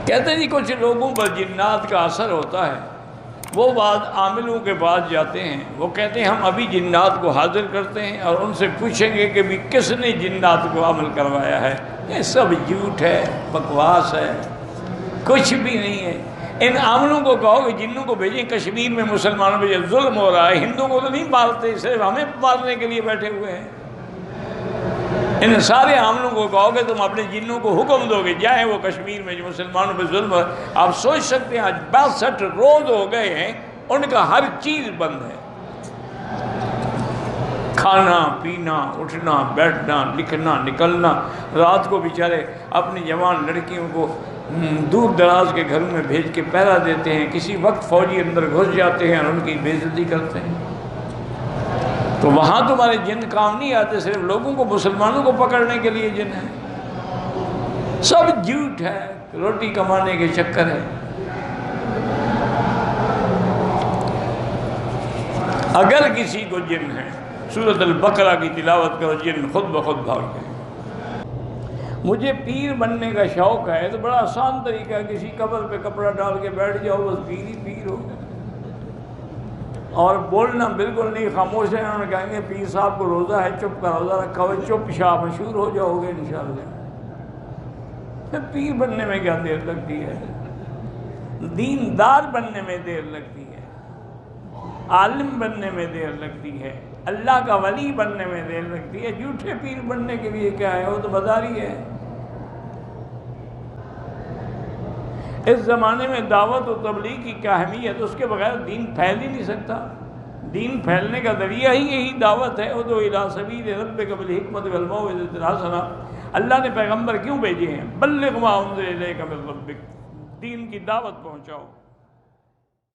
کہتے ہیں جی کچھ لوگوں پر جنات کا اثر ہوتا ہے، وہ بعض عاملوں کے پاس جاتے ہیں، وہ کہتے ہیں ہم ابھی جنات کو حاضر کرتے ہیں اور ان سے پوچھیں گے کہ بھی کس نے جنات کو عمل کروایا ہے۔ یہ سب جھوٹ ہے، بکواس ہے، کچھ بھی نہیں ہے۔ ان عاملوں کو کہو کہ جنوں کو بھیجیں کشمیر میں مسلمانوں پہ ظلم ہو رہا ہے، ہندوؤں کو تو نہیں مارتے، صرف ہمیں مارنے کے لیے بیٹھے ہوئے ہیں۔ ان سارے عاملوں کو کہو کہ تم اپنے جنوں کو حکم دو گے جائیں وہ کشمیر میں جو مسلمانوں پہ ظلم ہے۔ آپ سوچ سکتے ہیں آج 62 روز ہو گئے ہیں، ان کا ہر چیز بند ہے، کھانا پینا، اٹھنا بیٹھنا، لکھنا نکلنا۔ رات کو بیچارے اپنی جوان لڑکیوں کو دور دراز کے گھروں میں بھیج کے پہرا دیتے ہیں، کسی وقت فوجی اندر گھس جاتے ہیں اور ان کی بے عزتی کرتے ہیں۔ تو وہاں تمہارے جن کام نہیں آتے، صرف لوگوں کو، مسلمانوں کو پکڑنے کے لیے جن ہے۔ سب جھوٹ ہے، روٹی کمانے کے چکر ہے۔ اگر کسی کو جن ہے، سورۃ البقرہ کی تلاوت کرو، جن خود بخود بھاگ جائیں۔ مجھے پیر بننے کا شوق ہے تو بڑا آسان طریقہ ہے، کسی قبر پہ کپڑا ڈال کے بیٹھ جاؤ، بس پیر ہی پیر ہو۔ اور بولنا بالکل نہیں، خاموش ہے۔ انہوں نے کہیں گے پیر صاحب کو روزہ ہے، چپ کا روزہ رکھا ہوا، چپ شاہ مشہور ہو جاؤ گے انشاءاللہ۔ پیر بننے میں کیا دیر لگتی ہے؟ دیندار بننے میں دیر لگتی ہے، عالم بننے میں دیر لگتی ہے، اللہ کا ولی بننے میں دیر لگتی ہے۔ جھوٹے پیر بننے کے لیے کیا ہے، وہ تو بازاری ہے۔ اس زمانے میں دعوت و تبلیغ کی کیا اہمیت، اس کے بغیر دین پھیل ہی نہیں سکتا۔ دین پھیلنے کا ذریعہ ہی یہی دعوت ہے۔ ادعو الی سبیل ربک بالحکمۃ والموعظۃ الحسنہ۔ اللہ نے پیغمبر کیوں بھیجے ہیں؟ بلغ ما انزل الیک من ربک، دین کی دعوت پہنچاؤ۔